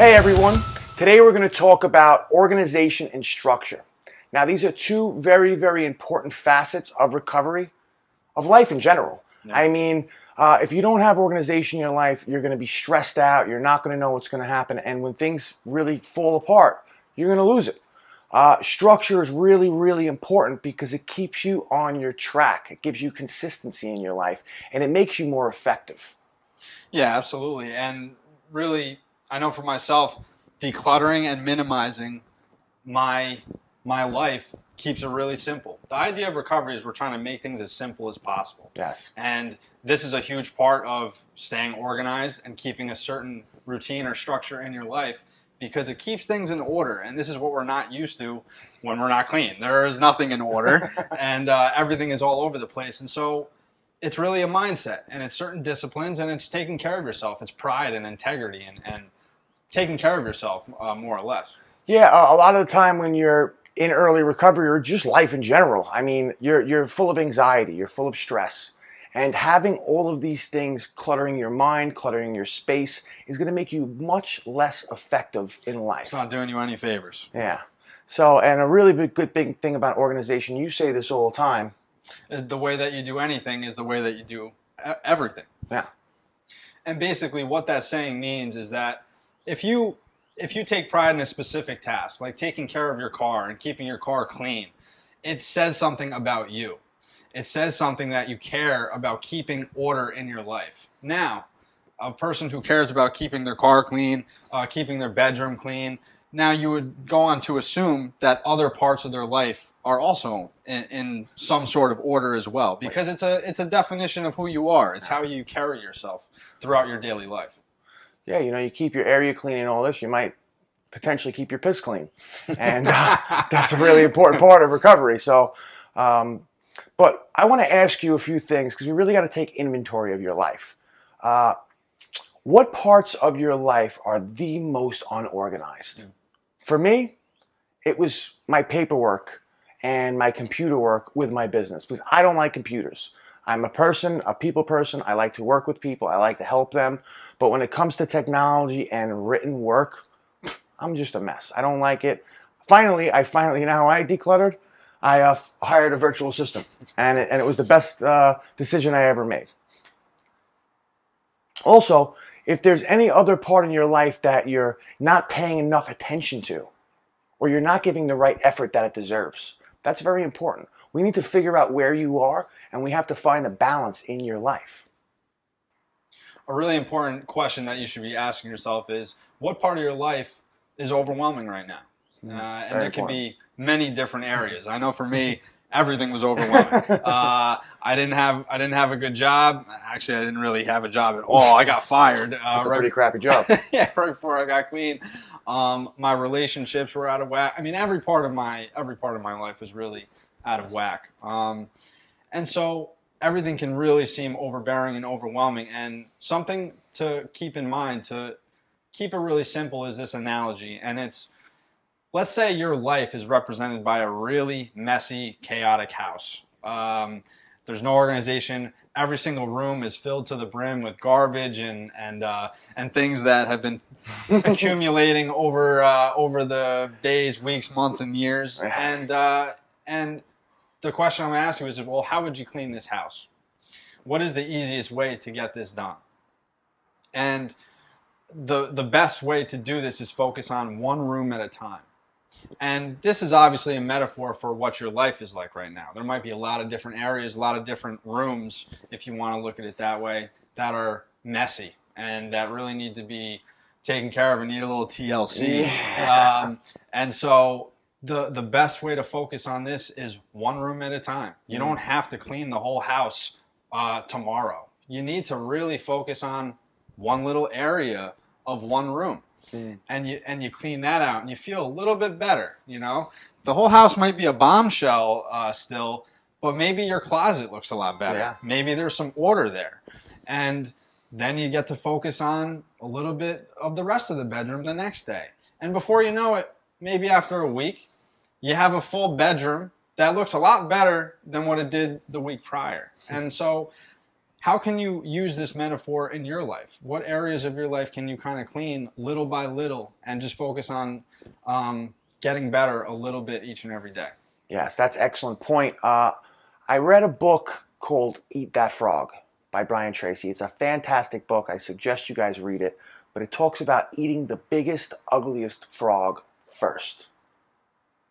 Hey everyone, today we're going to talk about organization and structure. Now these are two very, very important facets of recovery, of life in general. Yeah. I mean, if you don't have organization in your life, you're going to be stressed out, you're not going to know what's going to happen, and when things really fall apart, you're going to lose it. Structure is really, really important because it keeps you on your track. It gives you consistency in your life, and it makes you more effective. Yeah, absolutely. And really, I know for myself, decluttering and minimizing my life keeps it really simple. The idea of recovery is we're trying to make things as simple as possible. Yes. And this is a huge part of staying organized and keeping a certain routine or structure in your life because it keeps things in order. And this is what we're not used to when we're not clean. There is nothing in order and everything is all over the place. And so it's really a mindset, and it's certain disciplines, and it's taking care of yourself. It's pride and integrity and taking care of yourself, more or less. Yeah, a lot of the time when you're in early recovery or just life in general, I mean, you're full of anxiety, you're full of stress. And having all of these things cluttering your mind, cluttering your space is going to make you much less effective in life. It's not doing you any favors. Yeah. So, and a really big thing about organization, you say this all the time. The way that you do anything is the way that you do everything. Yeah. And basically what that saying means is that if you take pride in a specific task, like taking care of your car and keeping your car clean, it says something about you. It says something that you care about keeping order in your life. Now, a person who cares about keeping their car clean, keeping their bedroom clean, now you would go on to assume that other parts of their life are also in some sort of order as well, because it's a definition of who you are. It's how you carry yourself throughout your daily life. Yeah, you keep your area clean and all this, you might potentially keep your piss clean. And that's a really important part of recovery. So, but I want to ask you a few things because we really got to take inventory of your life. What parts of your life are the most unorganized? For me, it was my paperwork and my computer work with my business because I don't like computers. I'm a people person. I like to work with people. I like to help them. But when it comes to technology and written work, I'm just a mess. I don't like it. Finally, you know how I decluttered? I hired a virtual assistant, and it was the best decision I ever made. Also, if there's any other part in your life that you're not paying enough attention to, or you're not giving the right effort that it deserves, that's very important. We need to figure out where you are, and we have to find a balance in your life. A really important question that you should be asking yourself is, what part of your life is overwhelming right now? And there can be many different areas. I know for me, everything was overwhelming. I didn't have a good job. Actually, I didn't really have a job at all. I got fired. It's a pretty crappy job. Yeah, right before I got clean. My relationships were out of whack. I mean, every part of my life was really out of whack. And so everything can really seem overbearing and overwhelming. And something to keep in mind, to keep it really simple, is this analogy. And it's, let's say your life is represented by a really messy, chaotic house. There's no organization. Every single room is filled to the brim with garbage and things that have been accumulating over the days, weeks, months, and years. Yes. And the question I'm going to ask you is, well, how would you clean this house? What is the easiest way to get this done? And the best way to do this is focus on one room at a time. And this is obviously a metaphor for what your life is like right now. There might be a lot of different areas, a lot of different rooms, if you want to look at it that way, that are messy and that really need to be taken care of and need a little TLC. Yeah. And so the best way to focus on this is one room at a time. You don't have to clean the whole house tomorrow. You need to really focus on one little area of one room. And you clean that out and you feel a little bit better, you know? The whole house might be a bombshell still, but maybe your closet looks a lot better. Yeah. Maybe there's some order there. And then you get to focus on a little bit of the rest of the bedroom the next day. And before you know it, maybe after a week, you have a full bedroom that looks a lot better than what it did the week prior. And so how can you use this metaphor in your life? What areas of your life can you kind of clean little by little and just focus on getting better a little bit each and every day? Yes, that's an excellent point. I read a book called Eat That Frog by Brian Tracy. It's a fantastic book. I suggest you guys read it. But it talks about eating the biggest, ugliest frog first.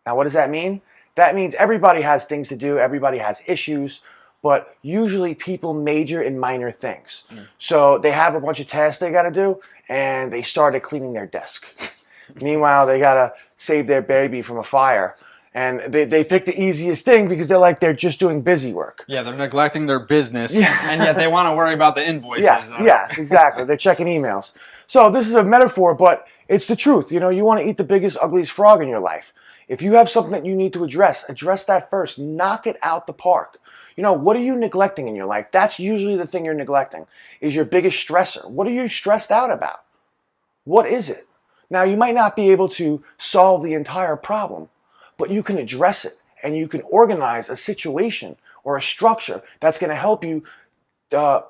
Now, what does that mean? That means everybody has things to do. Everybody has issues. But usually people major in minor things. So they have a bunch of tasks they got to do, and they started cleaning their desk. Meanwhile, they got to save their baby from a fire. And they pick the easiest thing because they're just doing busy work. Yeah, they're neglecting their business, and yet they want to worry about the invoices. Yes, exactly. They're checking emails. So this is a metaphor, but it's the truth. You know, you want to eat the biggest, ugliest frog in your life. If you have something that you need to address that first. Knock it out the park. You know, what are you neglecting in your life? That's usually the thing you're neglecting, is your biggest stressor. What are you stressed out about? What is it? Now, you might not be able to solve the entire problem, but you can address it, and you can organize a situation or a structure that's going to help you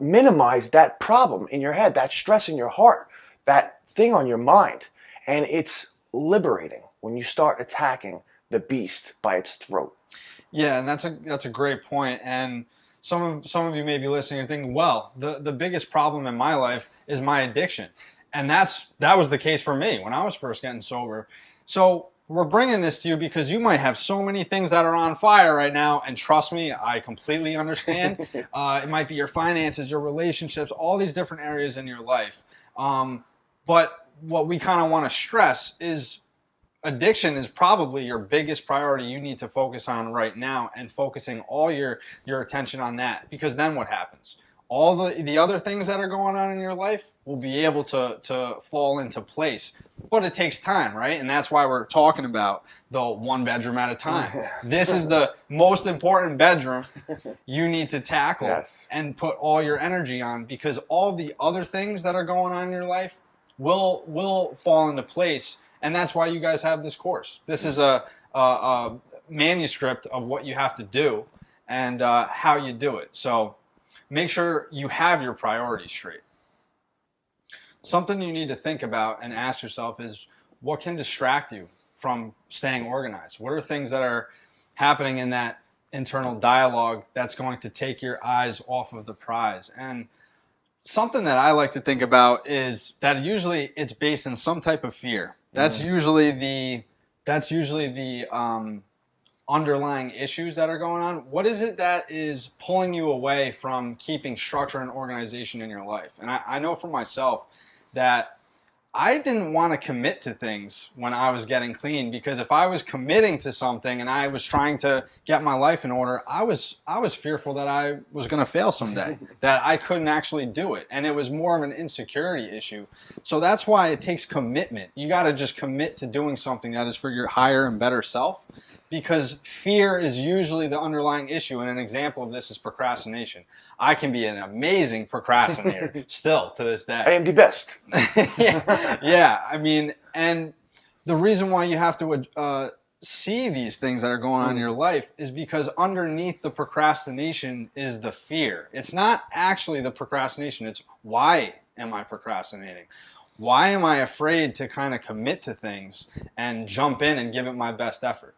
minimize that problem in your head, that stress in your heart, that thing on your mind. And it's liberating when you start attacking the beast by its throat. Yeah, and that's a great point. And some of you may be listening and thinking, well, the biggest problem in my life is my addiction. And that was the case for me when I was first getting sober. So we're bringing this to you because you might have so many things that are on fire right now, and trust me, I completely understand. It might be your finances, your relationships, all these different areas in your life. But what we kind of want to stress is addiction is probably your biggest priority you need to focus on right now, and focusing all your attention on that, because then what happens? All the other things that are going on in your life will be able to fall into place. But it takes time, right? And that's why we're talking about the one bedroom at a time. This is the most important bedroom you need to tackle and put all your energy on, because all the other things that are going on in your life will fall into place. And that's why you guys have this course. This is a manuscript of what you have to do and how you do it. So make sure you have your priorities straight. Something you need to think about and ask yourself is, what can distract you from staying organized? What are things that are happening in that internal dialogue that's going to take your eyes off of the prize? And something that I like to think about is that usually it's based in some type of fear. That's usually the underlying issues that are going on. What is it that is pulling you away from keeping structure and organization in your life? And I know for myself that I didn't want to commit to things when I was getting clean, because if I was committing to something and I was trying to get my life in order, I was fearful that I was going to fail someday, that I couldn't actually do it. And it was more of an insecurity issue. So that's why it takes commitment. You got to just commit to doing something that is for your higher and better self, because fear is usually the underlying issue. And an example of this is procrastination. I can be an amazing procrastinator still to this day. I am the best. Yeah. I mean, and the reason why you have to see these things that are going on in your life is because underneath the procrastination is the fear. It's not actually the procrastination. It's, why am I procrastinating? Why am I afraid to kind of commit to things and jump in and give it my best effort?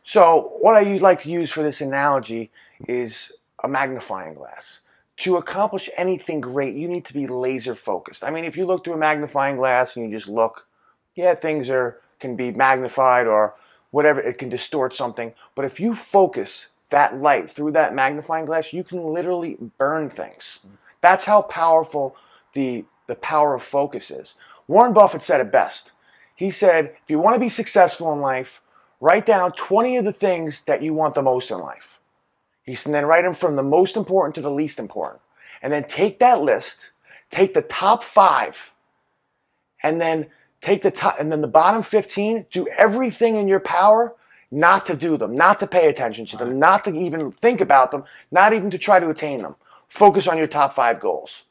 So what I like to use for this analogy is a magnifying glass. To accomplish anything great, you need to be laser focused. I mean, if you look through a magnifying glass and you just look, yeah, things can be magnified or whatever, it can distort something. But if you focus that light through that magnifying glass, you can literally burn things. That's how powerful the power of focus is. Warren Buffett said it best. He said, if you want to be successful in life, write down 20 of the things that you want the most in life. And then write them from the most important to the least important. And then take that list, take the top 5, and then the bottom 15, do everything in your power not to do them, not to pay attention to them, not to even think about them, not even to try to attain them. Focus on your top 5 goals.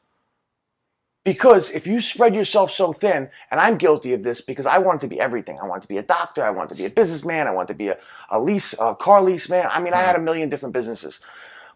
Because if you spread yourself so thin, and I'm guilty of this because I wanted to be everything. I wanted to be a doctor. I wanted to be a businessman. I wanted to be a car lease man. I mean, I had a million different businesses.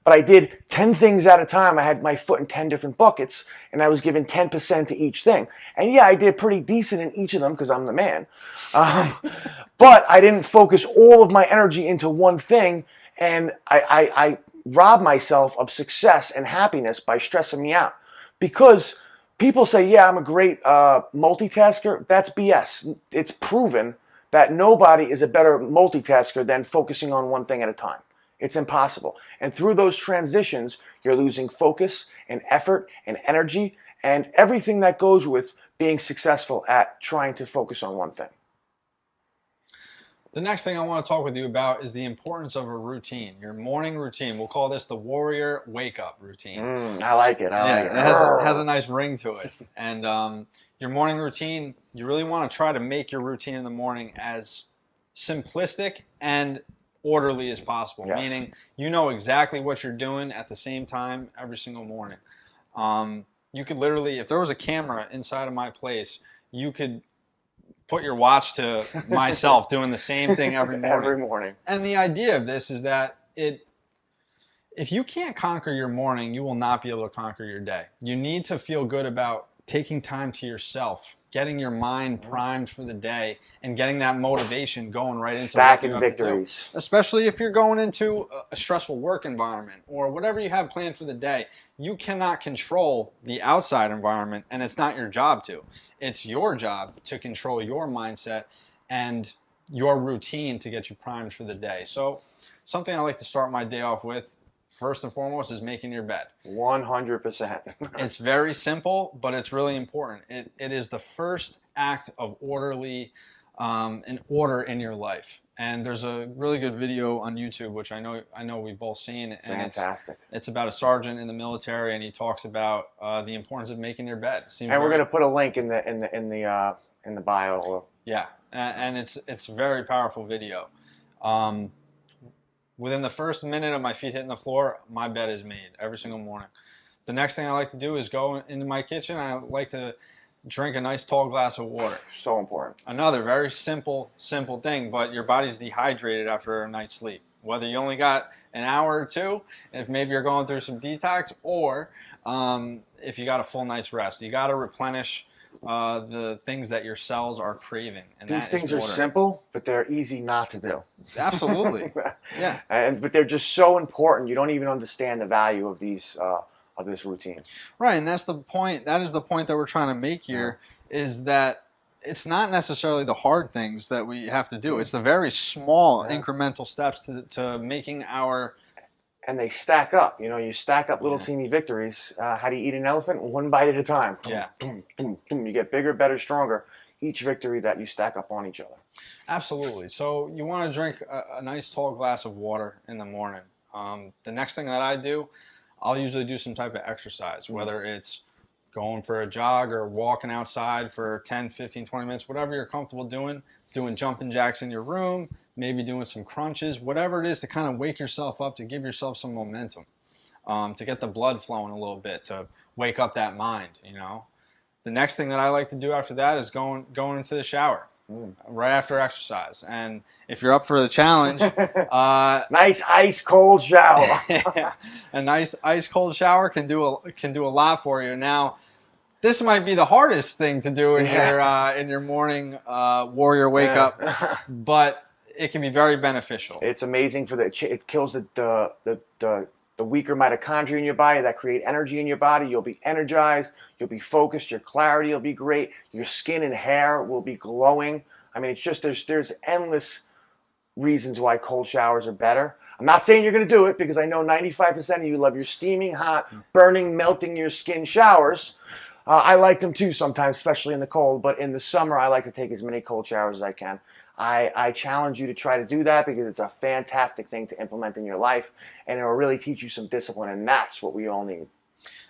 but I did 10 things at a time. I had my foot in 10 different buckets, and I was given 10% to each thing. And yeah, I did pretty decent in each of them because I'm the man. But I didn't focus all of my energy into one thing, and I robbed myself of success and happiness by stressing me out. Because people say, yeah, I'm a great multitasker. That's BS. It's proven that nobody is a better multitasker than focusing on one thing at a time. It's impossible. And through those transitions, you're losing focus and effort and energy and everything that goes with being successful at trying to focus on one thing. The next thing I want to talk with you about is the importance of a routine, your morning routine. We'll call this the warrior wake-up routine. I like it. I like it. It has a nice ring to it. And your morning routine, you really want to try to make your routine in the morning as simplistic and orderly as possible, Yes. meaning you know exactly what you're doing at the same time every single morning. You could literally, if there was a camera inside of my place, you could put your watch to myself doing the same thing every morning. Every morning. And the idea of this is that if you can't conquer your morning, you will not be able to conquer your day. You need to feel good about taking time to yourself, getting your mind primed for the day, and getting that motivation going right into Stacking what you have to do. victories. Especially if you're going into a stressful work environment or whatever you have planned for the day. You cannot control the outside environment, and it's not your job to. It's your job to control your mindset and your routine to get you primed for the day. So something I like to start my day off with, first and foremost, is making your bed. 100%. It's very simple, but it's really important. It is the first act of orderly and order in your life. And there's a really good video on YouTube, which I know we've both seen. And Fantastic. It's about a sergeant in the military, and he talks about the importance of making your bed. And we're going to put a link in the bio. Yeah, and it's a very powerful video. Within the first minute of my feet hitting the floor, my bed is made every single morning. The next thing I like to do is go into my kitchen. I like to drink a nice tall glass of water. So important. Another very simple thing, but your body's dehydrated after a night's sleep. Whether you only got an hour or two, if maybe you're going through some detox, or if you got a full night's rest, you got to replenish the things that your cells are craving. And These things are simple, but they're easy not to do. Absolutely. Yeah. But they're just so important. You don't even understand the value of these of this routine. Right, and that's the point. That is the point that we're trying to make here, is that it's not necessarily the hard things that we have to do. It's the very small incremental steps to making our... And they stack up. You know, you stack up little teeny victories. How do you eat an elephant? One bite at a time. Yeah. Boom, boom, boom. You get bigger, better, stronger. Each victory that you stack up on each other. Absolutely. So you want to drink a nice tall glass of water in the morning. The next thing that I do, I'll usually do some type of exercise, whether it's going for a jog or walking outside for 10, 15, 20 minutes, whatever you're comfortable doing jumping jacks in your room, maybe doing some crunches, whatever it is to kind of wake yourself up, to give yourself some momentum, to get the blood flowing a little bit, to wake up that mind, you know. The next thing that I like to do after that is going into the shower right after exercise. And if you're up for the challenge, nice ice cold shower. a nice ice cold shower can do a lot for you. Now, this might be the hardest thing to do in your morning warrior wake up, but it can be very beneficial. It's amazing it kills the weaker mitochondria in your body that create energy in your body. You'll be energized. You'll be focused. Your clarity will be great. Your skin and hair will be glowing. I mean, it's just there's endless reasons why cold showers are better. I'm not saying you're going to do it, because I know 95% of you love your steaming hot, burning, melting your skin showers. I like them too sometimes, especially in the cold. But in the summer, I like to take as many cold showers as I can. I challenge you to try to do that, because it's a fantastic thing to implement in your life, and it will really teach you some discipline, and that's what we all need.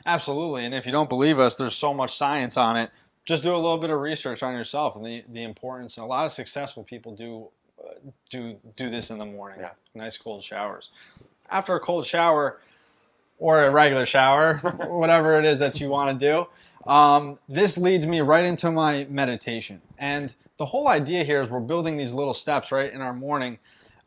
Absolutely, and if you don't believe us, there's so much science on it. Just do a little bit of research on yourself and the importance. And a lot of successful people do this in the morning. Yeah. Nice cold showers. After a cold shower, or a regular shower, whatever it is that you want to do, this leads me right into my meditation. And the whole idea here is we're building these little steps right in our morning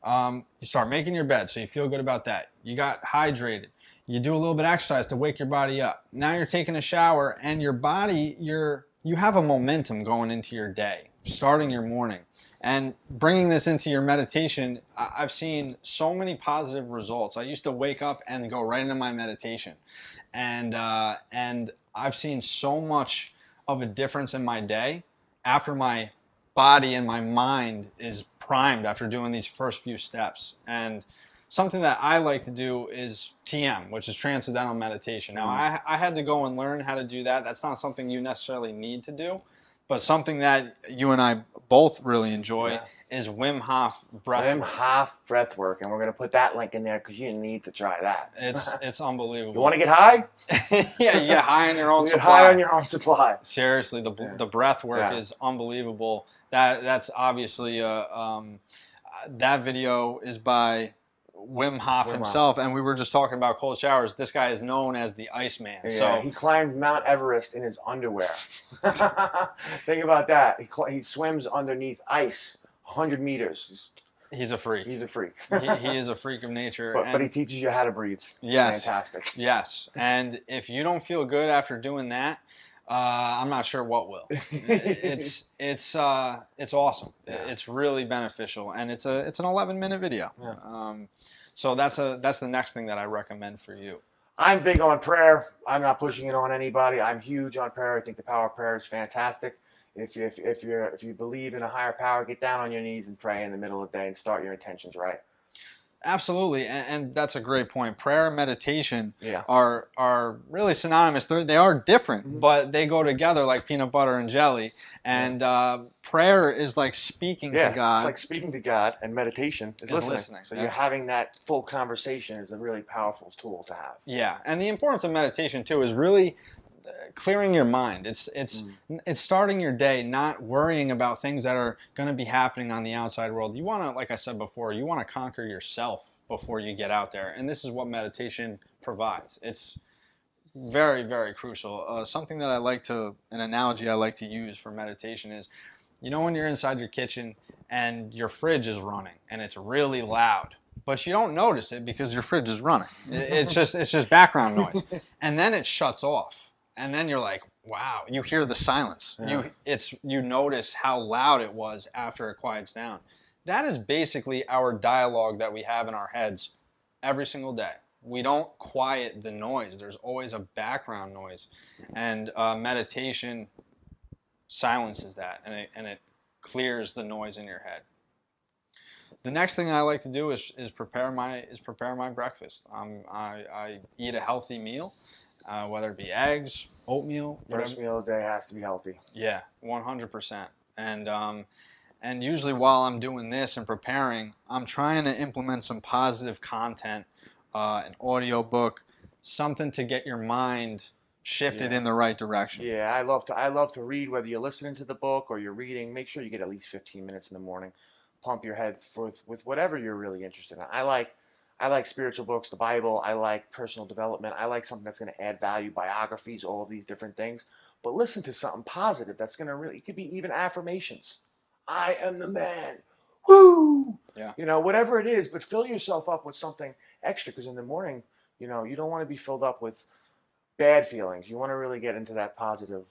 You start making your bed, so you feel good about that. You got hydrated. You do a little bit of exercise to wake your body up. Now you're taking a shower, and your body, you have a momentum going into your day, starting your morning. And bringing this into your meditation, I've seen so many positive results. I used to wake up and go right into my meditation. And I've seen so much of a difference in my day after my body and my mind is primed after doing these first few steps. And something that I like to do is TM, which is Transcendental Meditation. Now, I had to go and learn how to do that. That's not something you necessarily need to do, but something that you and I both really enjoy is Wim Hof breath Wim work. Hof breath work, and we're going to put that link in there because you need to try that. It's unbelievable. You want to get high? Yeah, you get high on your own You supply. get high on your own supply. Seriously, the breath work is unbelievable. That's obviously that video is by Wim Hof himself, and we were just talking about cold showers. This guy is known as the Iceman. Yeah, so he climbed Mount Everest in his underwear. Think about that. He swims underneath ice, 100 meters. He's a freak. He's a freak. he is a freak of nature. But he teaches you how to breathe. Yes. Fantastic. Yes. And if you don't feel good after doing that, I'm not sure what will. It's awesome. Yeah. It's really beneficial, and it's an 11-minute video. Yeah. So that's the next thing that I recommend for you. I'm big on prayer. I'm not pushing it on anybody. I'm huge on prayer. I think the power of prayer is fantastic. If you believe in a higher power, get down on your knees and pray in the middle of the day and start your intentions right. Absolutely, and that's a great point. Prayer and meditation Yeah. are really synonymous. They are different, but they go together like peanut butter and jelly. And prayer is like speaking to God. It's like speaking to God, and meditation is listening. So you're having that full conversation is a really powerful tool to have. Yeah, and the importance of meditation too is really clearing your mind. It's starting your day not worrying about things that are going to be happening on the outside world. You want to, like I said before, you want to conquer yourself before you get out there, and this is what meditation provides. It's very, very crucial. Something that an analogy I like to use for meditation is, you know, when you're inside your kitchen and your fridge is running and it's really loud, but you don't notice it because your fridge is running. It's just background noise, and then it shuts off. And then you're like, wow, you hear the silence. Yeah. You notice how loud it was after it quiets down. That is basically our dialogue that we have in our heads every single day. We don't quiet the noise. There's always a background noise. And meditation silences that, and it clears the noise in your head. The next thing I like to do is prepare my breakfast. I eat a healthy meal. Whether it be eggs, oatmeal, First meal of the day has to be healthy. Yeah, 100%. And usually while I'm doing this and preparing, I'm trying to implement some positive content, an audio book, something to get your mind shifted in the right direction. Yeah, I love to read, whether you're listening to the book or you're reading. Make sure you get at least 15 minutes in the morning. Pump your head with whatever you're really interested in. I like spiritual books, the Bible. I like personal development. I like something that's going to add value, biographies, all of these different things. But listen to something positive that's going to really, it could be even affirmations. I am the man. Woo! Yeah. You know, whatever it is, but fill yourself up with something extra, because in the morning, you know, you don't want to be filled up with bad feelings. You want to really get into that positive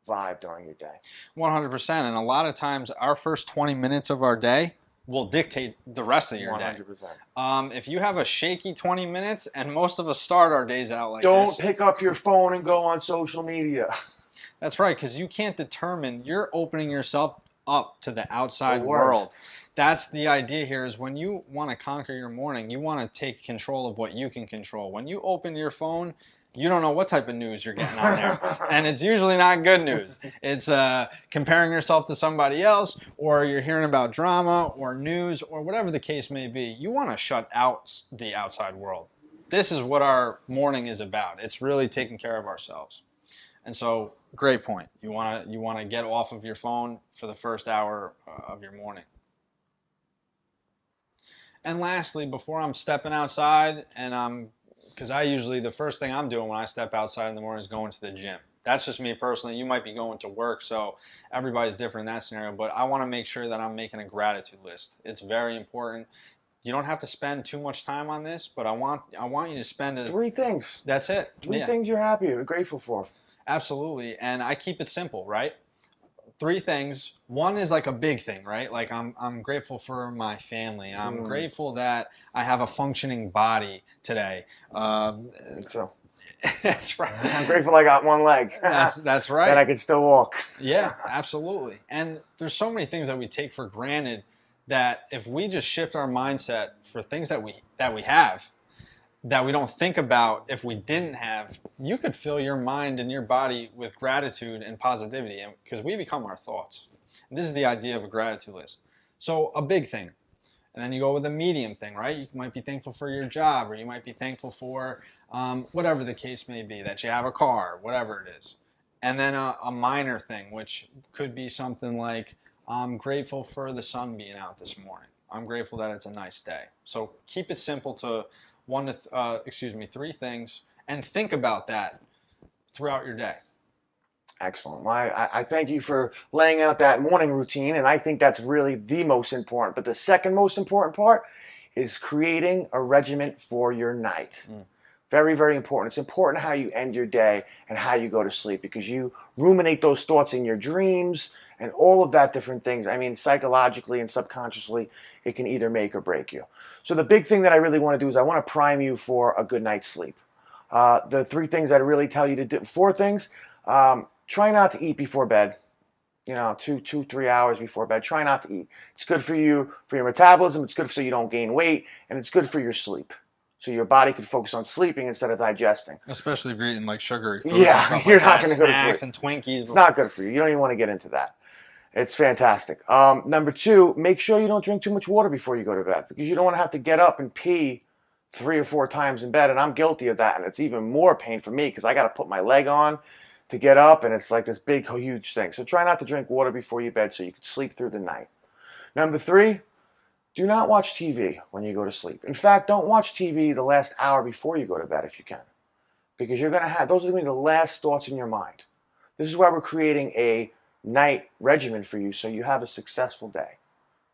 vibe during your day. 100%. And a lot of times our first 20 minutes of our day will dictate the rest of your 100%. day. If you have a shaky 20 minutes, and most of us start our days out like this. Don't pick up your phone and go on social media. That's right, because you can't determine, you're opening yourself up to the outside world. That's the idea here, is when you want to conquer your morning, you want to take control of what you can control. When you open your phone, you don't know what type of news you're getting on there. And it's usually not good news. It's comparing yourself to somebody else, or you're hearing about drama or news or whatever the case may be. You want to shut out the outside world. This is what our morning is about. It's really taking care of ourselves. And so, great point. You want to get off of your phone for the first hour of your morning. And lastly, before I'm stepping outside, and because the first thing I'm doing when I step outside in the morning is going to the gym. That's just me personally. You might be going to work, so everybody's different in that scenario. But I want to make sure that I'm making a gratitude list. It's very important. You don't have to spend too much time on this, but I want you to spend it. 3 things. That's it. Three Yeah, things you're happy or grateful for. absolutely. And I keep it simple, right? 3 things. One is like a big thing, right? Like I'm grateful for my family. I'm grateful that I have a functioning body today. And so That's right. I'm grateful I got one leg. That's right. That I can still walk. Yeah, absolutely. And there's so many things that we take for granted that if we just shift our mindset for things that we have that we don't think about if we didn't have, you could fill your mind and your body with gratitude and positivity, and because we become our thoughts. And this is the idea of a gratitude list. So a big thing, and then you go with a medium thing, right? You might be thankful for your job, or you might be thankful for whatever the case may be, that you have a car, whatever it is. And then a minor thing, which could be something like, I'm grateful for the sun being out this morning. I'm grateful that it's a nice day. So keep it simple to 3 things, and think about that throughout your day. Excellent. Well, I thank you for laying out that morning routine, and I think that's really the most important. But the second most important part is creating a regiment for your night. Very, very important. It's important how you end your day and how you go to sleep, because you ruminate those thoughts in your dreams and all of that different things. I mean, psychologically and subconsciously, it can either make or break you. So the big thing that I really want to do is I want to prime you for a good night's sleep. The 3 things I'd really tell you to do, 4 things. Try not to eat before bed. 2-3 hours before bed. Try not to eat. It's good for you, for your metabolism. It's good so you don't gain weight, and it's good for your sleep. So your body can focus on sleeping instead of digesting. Especially if you're eating like sugary foods. Yeah, you're not going to go to snacks sleep. and Twinkies. It's not good for you. You don't even want to get into that. It's fantastic. Number 2, make sure you don't drink too much water before you go to bed, because you don't want to have to get up and pee 3 or 4 times in bed, and I'm guilty of that, and it's even more pain for me because I got to put my leg on to get up, and it's like this big, huge thing. So try not to drink water before you bed so you can sleep through the night. Number 3, do not watch TV when you go to sleep. In fact, don't watch TV the last hour before you go to bed if you can, because you're going to have, those are going to be the last thoughts in your mind. This is why we're creating a night regimen for you so you have a successful day.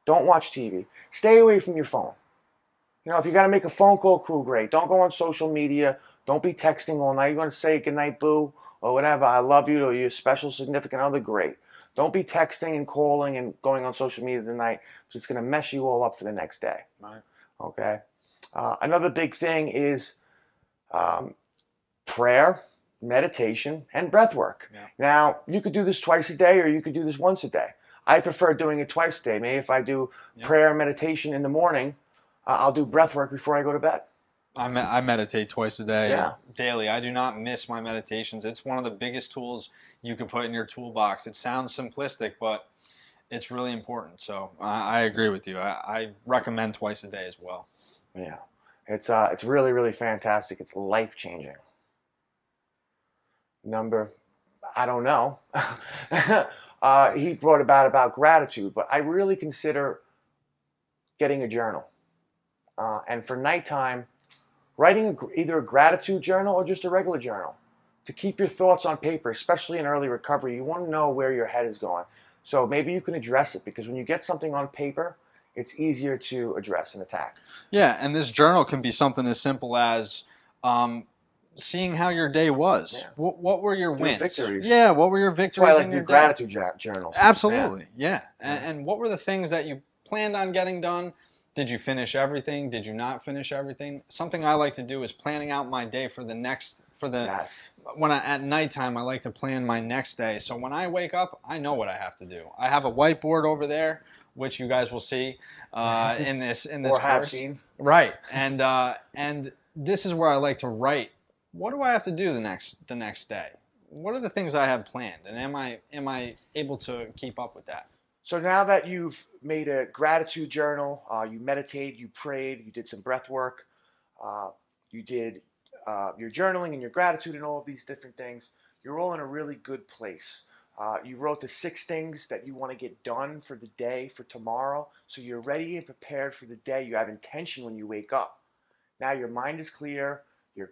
Don't watch TV. Stay away from your phone. If you got to make a phone call, cool, great. Don't go on social media. Don't be texting all night. You want to say goodnight, boo, or whatever, I love you, or your special significant other, great. Don't be texting and calling and going on social media tonight, because it's going to mess you all up for the next day. Right. Okay? Another big thing is prayer, meditation, and breath work. Yeah. Now, you could do this twice a day, or you could do this once a day. I prefer doing it twice a day. Maybe if I do prayer and meditation in the morning, I'll do breath work before I go to bed. I meditate twice a day, Yeah. daily. I do not miss my meditations. It's one of the biggest tools you can put in your toolbox. It sounds simplistic, but it's really important. So I agree with you. I recommend twice a day as well. Yeah, it's really, really fantastic. It's life-changing. I don't know. He brought about gratitude, but I really consider getting a journal. And for nighttime, writing either a gratitude journal or just a regular journal to keep your thoughts on paper, especially in early recovery. You want to know where your head is going. So maybe you can address it, because when you get something on paper, it's easier to address and attack. Yeah, and this journal can be something as simple as seeing how your day was. Yeah. What were your wins? Victories. Yeah, what were your That's why victories I like in to your do day? gratitude journals. Absolutely, yeah. And what were the things that you planned on getting done? Did you finish everything? Did you not finish everything? Something I like to do is planning out my day for the next, Yes. at nighttime, I like to plan my next day. So when I wake up, I know what I have to do. I have a whiteboard over there, which you guys will see in this Or have course. seen. Right. And this is where I like to write. What do I have to do the next day? What are the things I have planned? And am I able to keep up with that? So now that you've made a gratitude journal, you meditated, you prayed, you did some breath work, you did your journaling and your gratitude and all of these different things, you're all in a really good place. You wrote the 6 things that you want to get done for the day, for tomorrow, so you're ready and prepared for the day. You have intention when you wake up. Now your mind is clear,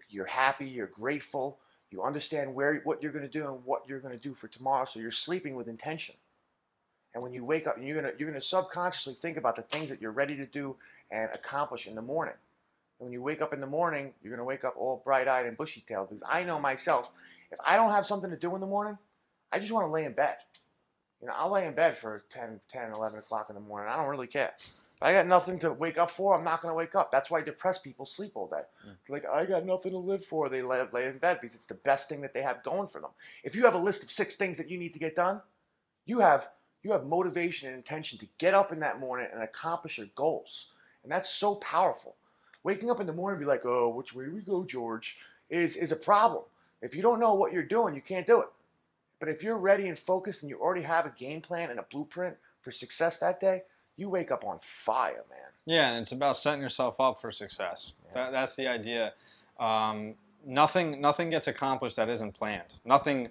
you're happy, you're grateful, You understand what you're going to do and what you're going to do for tomorrow. So you're sleeping with intention. And when you wake up, you're gonna subconsciously think about the things that you're ready to do and accomplish in the morning. And when you wake up in the morning, you're gonna wake up all bright-eyed and bushy-tailed. Because I know myself, if I don't have something to do in the morning, I just want to lay in bed. I'll lay in bed for 11 o'clock in the morning. I don't really care. If I got nothing to wake up for, I'm not going to wake up. That's why depressed people sleep all day. Like, I got nothing to live for. They lay in bed because it's the best thing that they have going for them. If you have a list of 6 things that you need to get done, you have motivation and intention to get up in that morning and accomplish your goals. And that's so powerful. Waking up in the morning and be like, oh, which way we go, George, is a problem. If you don't know what you're doing, you can't do it. But if you're ready and focused and you already have a game plan and a blueprint for success that day, you wake up on fire, man. Yeah, and it's about setting yourself up for success. Yeah. That's the idea. Nothing gets accomplished that isn't planned. Nothing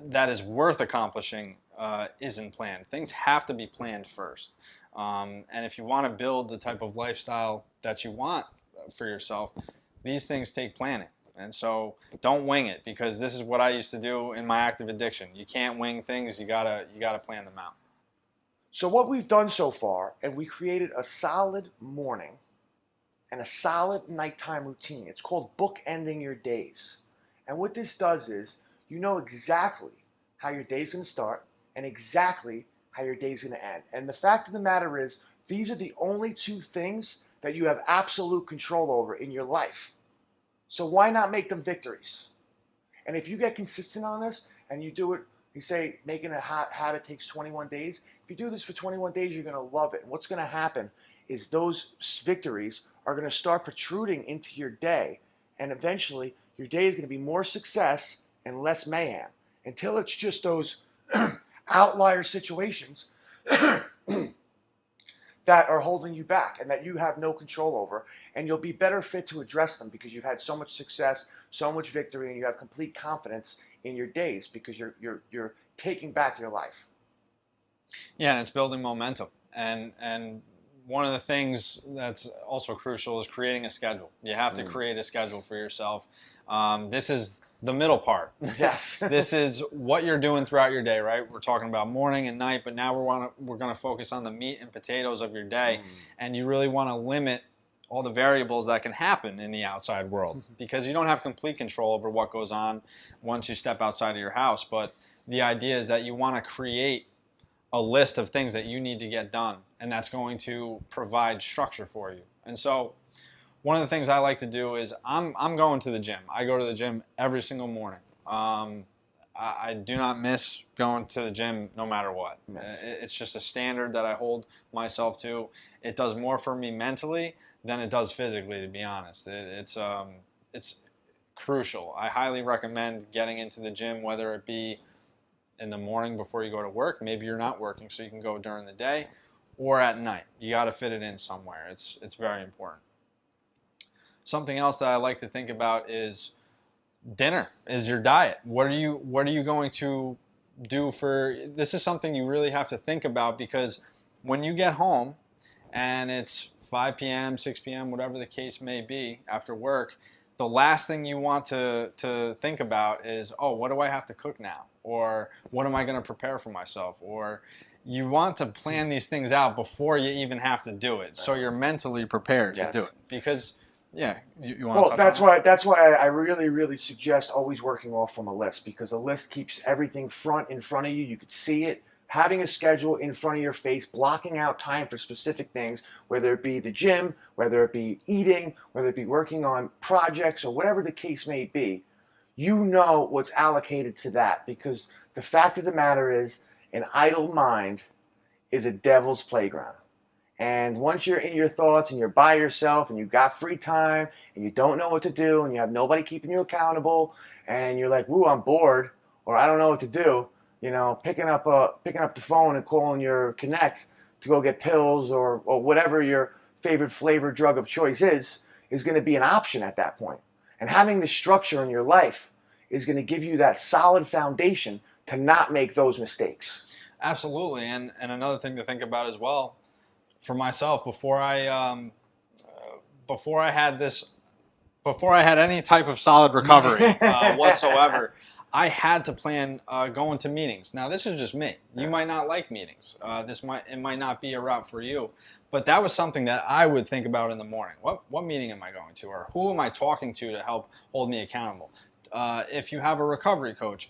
that is worth accomplishing isn't planned. Things have to be planned first. And if you want to build the type of lifestyle that you want for yourself, these things take planning. And so don't wing it, because this is what I used to do in my active addiction. You can't wing things. You gotta plan them out. So what we've done so far, and we created a solid morning and a solid nighttime routine. It's called bookending your days. And what this does is you know exactly how your day's going to start and exactly how your day's going to end. And the fact of the matter is, these are the only 2 things that you have absolute control over in your life. So why not make them victories? And if you get consistent on this and you do it, you say making a habit takes 21 days. If you do this for 21 days, you're going to love it. And what's going to happen is those victories are going to start protruding into your day. And eventually, your day is going to be more success and less mayhem, until it's just those outlier situations that are holding you back and that you have no control over, and you'll be better fit to address them because you've had so much success, so much victory, and you have complete confidence in your days because you're taking back your life. Yeah, and it's building momentum. And one of the things that's also crucial is creating a schedule. You have to create a schedule for yourself. This is the middle part. Yes. This is what you're doing throughout your day, right? We're talking about morning and night, but now we're going to focus on the meat and potatoes of your day. And you really want to limit all the variables that can happen in the outside world, because you don't have complete control over what goes on once you step outside of your house. But the idea is that you want to create a list of things that you need to get done, and that's going to provide structure for you. And so one of the things I like to do is I'm going to the gym. I go to the gym every single morning. I do not miss going to the gym no matter what. Yes. It's just a standard that I hold myself to. It does more for me mentally than it does physically, to be honest. It's crucial. I highly recommend getting into the gym, whether it be in the morning before you go to work. Maybe you're not working, so you can go during the day, or at night. You got to fit it in somewhere. It's very important. Something else that I like to think about is dinner, is your diet. What are you going to do for, this is something you really have to think about, because when you get home and it's 5 p.m., 6 p.m., whatever the case may be after work, the last thing you want to think about is, oh, what do I have to cook now? Or what am I going to prepare for myself? Or you want to plan these things out before you even have to do it, so you're mentally prepared to do it. Because, yeah, you want to touch on that? That's why I really, really suggest always working off from a list, because a list keeps everything in front of you. You could see it. Having a schedule in front of your face, blocking out time for specific things, whether it be the gym, whether it be eating, whether it be working on projects, or whatever the case may be, you know what's allocated to that. Because the fact of the matter is, an idle mind is a devil's playground. And once you're in your thoughts and you're by yourself and you've got free time and you don't know what to do and you have nobody keeping you accountable and you're like, woo, I'm bored, or I don't know what to do, picking up the phone and calling your Connect to go get pills or whatever your favorite flavor drug of choice is going to be an option at that point. And having the structure in your life is going to give you that solid foundation to not make those mistakes. Absolutely. And another thing to think about as well, for myself, before I had this before I had any type of solid recovery whatsoever, I had to plan going to meetings. Now, this is just me. You might not like meetings. It might not be a route for you, but that was something that I would think about in the morning. What meeting am I going to, or who am I talking to help hold me accountable? If you have a recovery coach,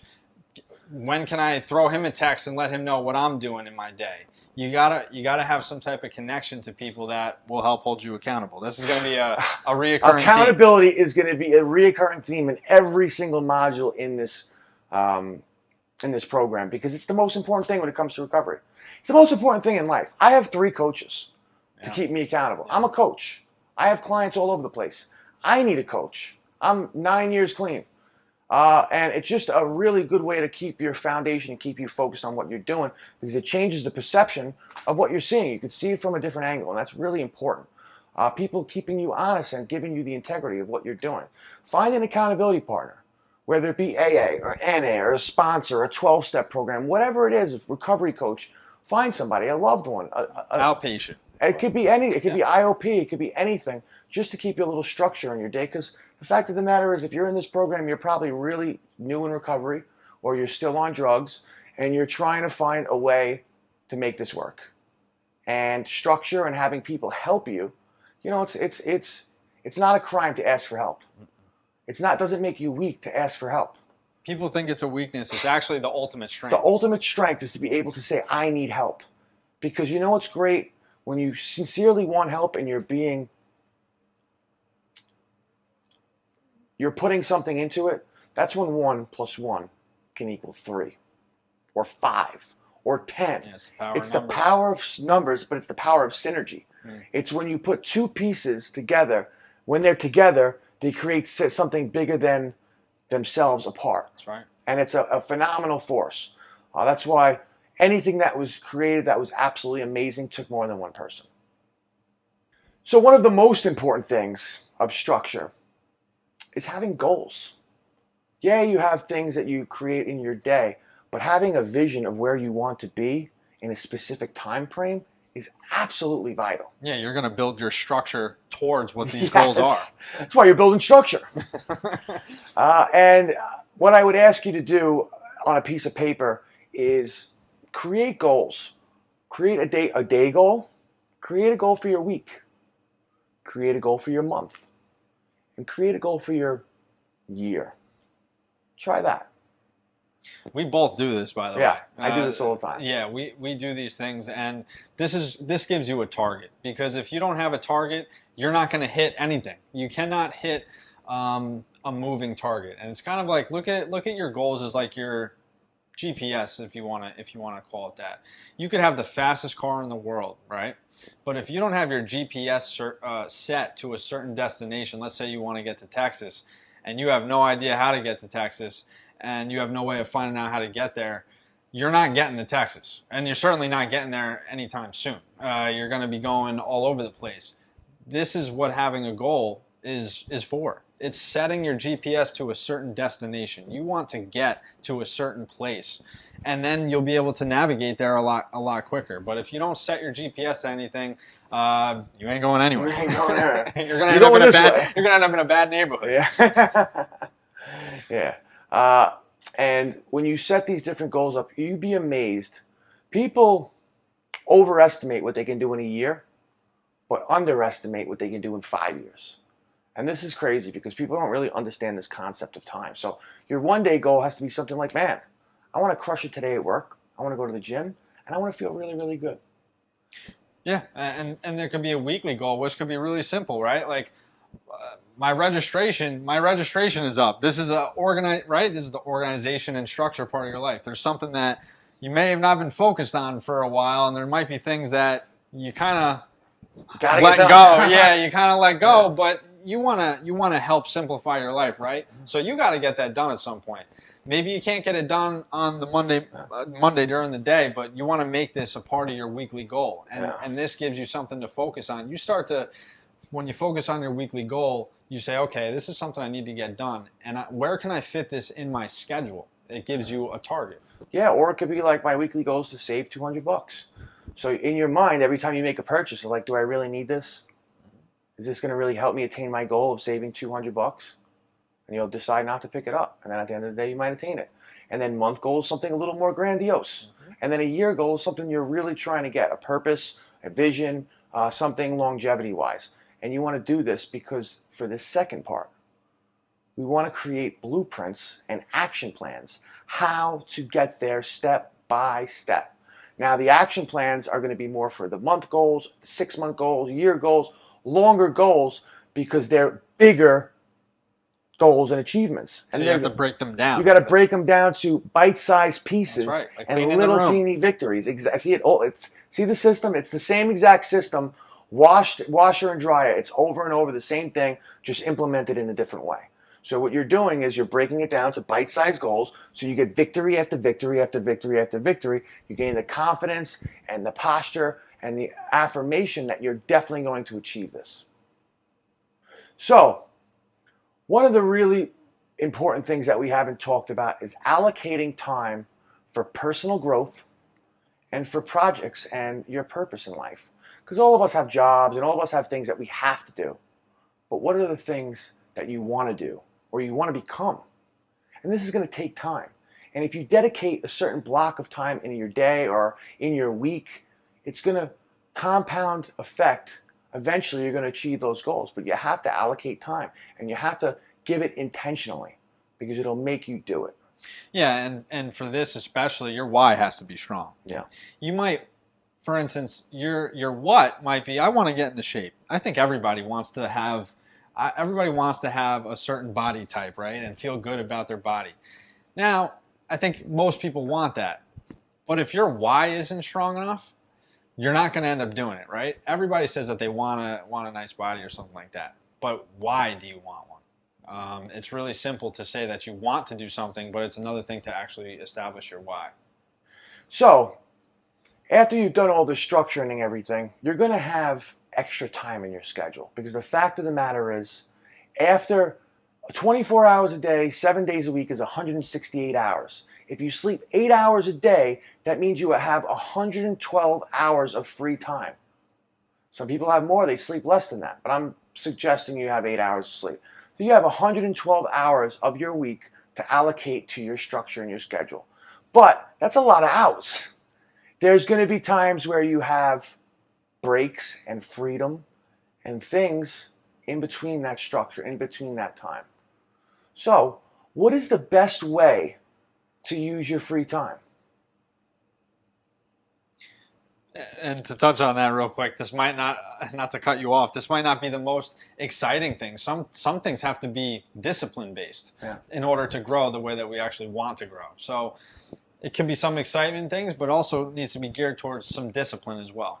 when can I throw him a text and let him know what I'm doing in my day? You gotta have some type of connection to people that will help hold you accountable. This is going to be a reoccurring accountability theme. Is going to be a reoccurring theme in every single module in this program, because it's the most important thing when it comes to recovery. It's the most important thing in life. I have 3 coaches to keep me accountable. I'm a coach. I have clients all over the place. I need a coach. I'm 9 years clean. And it's just a really good way to keep your foundation and keep you focused on what you're doing, because it changes the perception of what you're seeing. You can see it from a different angle, and that's really important. People keeping you honest and giving you the integrity of what you're doing. Find an accountability partner, whether it be AA or NA or a sponsor, a 12-step program, whatever it is, a recovery coach. Find somebody, a loved one. Outpatient. It could be any. It could be IOP. It could be anything, just to keep you a little structure in your day. Because the fact of the matter is, if you're in this program, you're probably really new in recovery, or you're still on drugs, and you're trying to find a way to make this work. And structure and having people help you, it's not a crime to ask for help. It doesn't make you weak to ask for help. People think it's a weakness. It's actually the ultimate strength. The ultimate strength is to be able to say, I need help. Because you know what's great? When you sincerely want help and you're putting something into it, that's when 1 + 1 can equal 3 or 5 or 10. Yeah, it's the power of numbers, but it's the power of synergy. It's when you put 2 pieces together. When they're together, they create something bigger than themselves apart. That's right. And it's a phenomenal force. That's why anything that was created that was absolutely amazing took more than one person. So one of the most important things of structure is having goals. Yeah, you have things that you create in your day, but having a vision of where you want to be in a specific time frame is absolutely vital. Yeah, you're going to build your structure towards what these goals are. That's why you're building structure. And what I would ask you to do on a piece of paper is create goals. Create a day goal. Create a goal for your week. Create a goal for your month. And create a goal for your year. Try that. We both do this, by the way. Yeah, I do this all the time. Yeah, we do these things, and this gives you a target, because if you don't have a target, you're not going to hit anything. You cannot hit a moving target, and it's kind of like look at your goals as like your GPS, if you want to call it that. You could have the fastest car in the world, right? But if you don't have your GPS set to a certain destination, let's say you want to get to Texas, and you have no idea how to get to Texas, and you have no way of finding out how to get there, you're not getting to Texas. And you're certainly not getting there anytime soon. You're going to be going all over the place. This is what having a goal is for. It's setting your GPS to a certain destination. You want to get to a certain place, and then you'll be able to navigate there a lot quicker. But if you don't set your GPS to anything, you ain't going anywhere. You ain't going there. You're going to end up in a bad neighborhood. Yeah. Yeah. And when you set these different goals up, you'd be amazed. People overestimate what they can do in a year, but underestimate what they can do in 5 years. And this is crazy because people don't really understand this concept of time. So your one-day goal has to be something like, man, I want to crush it today at work. I want to go to the gym, and I want to feel really, really good. Yeah, and there could be a weekly goal, which could be really simple, right? Like my registration is up. This is This is the organization and structure part of your life. There's something that you may have not been focused on for a while, and there might be things that you kind of let go. Yeah, you kind of let go, but you want to help simplify your life, right? So you got to get that done at some point. Maybe you can't get it done on the Monday during the day, but you want to make this a part of your weekly goal, and this gives you something to focus on. When you focus on your weekly goal, you say, okay, this is something I need to get done, and where can I fit this in my schedule? It gives you a target. Yeah, or it could be like my weekly goal is to save $200. So in your mind, every time you make a purchase, you're like, do I really need this? Is this going to really help me attain my goal of saving $200? And you'll decide not to pick it up. And then at the end of the day, you might attain it. And then month goal is something a little more grandiose. And then a year goal is something you're really trying to get, a purpose, a vision, something longevity-wise. And you want to do this because for this second part, we want to create blueprints and action plans, how to get there step by step. Now, the action plans are going to be more for the month goals, the 6-month goals, year goals, longer goals, because they're bigger goals and achievements. So and you have to break them down. You got to break them down to bite-sized pieces. That's right. Like and cleaning little the room. teeny victories. See it? Oh, see the system? It's the same exact system. Washer and dryer. It's over and over the same thing, just implemented in a different way. So what you're doing is you're breaking it down to bite-sized goals, so you get victory after victory after victory after victory. You gain the confidence and the posture and the affirmation that you're definitely going to achieve this. So one of the really important things that we haven't talked about is allocating time for personal growth and for projects and your purpose in life. Because all of us have jobs and all of us have things that we have to do. But what are the things that you want to do or you want to become? And this is going to take time. And if you dedicate a certain block of time in your day or in your week, it's going to compound effect. Eventually, you're going to achieve those goals. But you have to allocate time and you have to give it intentionally because it'll make you do it. Yeah, and for this especially, your why has to be strong. Yeah. You might, for instance, your what might be, I want to get into shape. I think everybody wants to have a certain body type, right? And feel good about their body. Now, I think most people want that. But if your why isn't strong enough, you're not going to end up doing it, right? Everybody says that they want a nice body or something like that. But why do you want one? It's really simple to say that you want to do something, but it's another thing to actually establish your why. So, after you've done all the structuring and everything, you're going to have extra time in your schedule. Because the fact of the matter is, after 24 hours a day, 7 days a week is 168 hours. If you sleep 8 hours a day, that means you have 112 hours of free time. Some people have more, they sleep less than that. But I'm suggesting you have 8 hours of sleep. So you have 112 hours of your week to allocate to your structure and your schedule. But that's a lot of hours. There's going to be times where you have breaks and freedom and things in between that structure, in between that time. So, what is the best way to use your free time? And to touch on that real quick, this might not to cut you off, this might not be the most exciting thing. Some things have to be discipline based in order to grow the way that we actually want to grow. So it can be some excitement things, but also needs to be geared towards some discipline as well.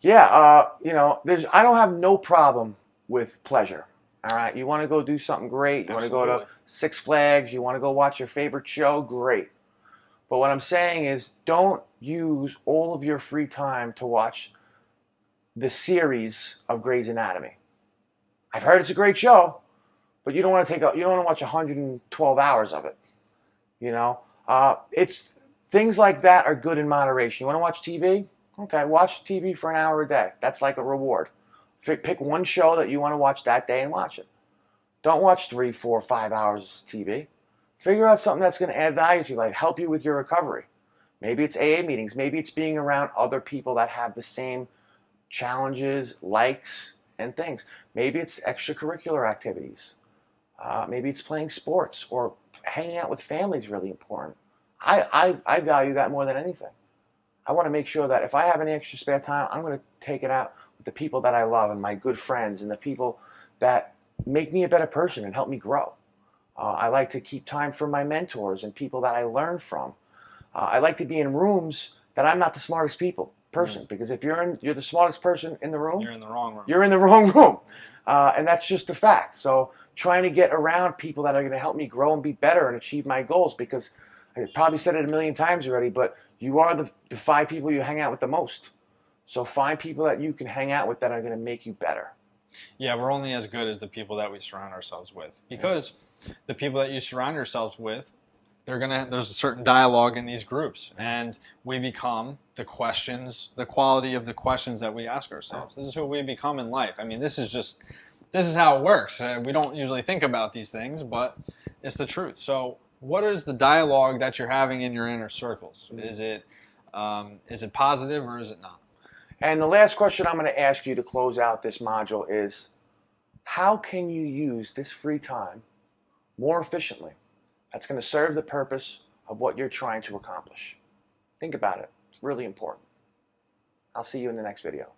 Yeah, I don't have no problem with pleasure. All right, you want to go do something great, you want to go to Six Flags, you want to go watch your favorite show, great. But what I'm saying is, don't use all of your free time to watch the series of Grey's Anatomy. I've heard it's a great show, but you don't want to watch 112 hours of it. It's things like that are good in moderation. You want to watch TV? Okay, watch TV for an hour a day. That's like a reward. Pick one show that you want to watch that day and watch it. Don't watch 3, 4, 5 hours of TV. Figure out something that's going to add value to you, like help you with your recovery. Maybe it's AA meetings. Maybe it's being around other people that have the same challenges, likes, and things. Maybe it's extracurricular activities. Maybe it's playing sports or hanging out with family is really important. I value that more than anything. I want to make sure that if I have any extra spare time, I'm going to take it out with the people that I love and my good friends and the people that make me a better person and help me grow. I like to keep time for my mentors and people that I learn from. I like to be in rooms that I'm not the smartest person, because if you're the smartest person in the room, you're in the wrong room. You're in the wrong room, and that's just a fact. So trying to get around people that are going to help me grow and be better and achieve my goals, because I probably said it a million times already, but you are the 5 people you hang out with the most. So find people that you can hang out with that are going to make you better. Yeah, we're only as good as the people that we surround ourselves with, because the people that you surround yourselves with there's a certain dialogue in these groups, and we become the quality of the questions that we ask ourselves. This is who we become in life. I mean, this is how it works. We don't usually think about these things, but it's the truth. So what is the dialogue that you're having in your inner circles? Is it positive or is it not? And the last question I'm going to ask you to close out this module is, how can you use this free time more efficiently? That's going to serve the purpose of what you're trying to accomplish. Think about it. It's really important. I'll see you in the next video.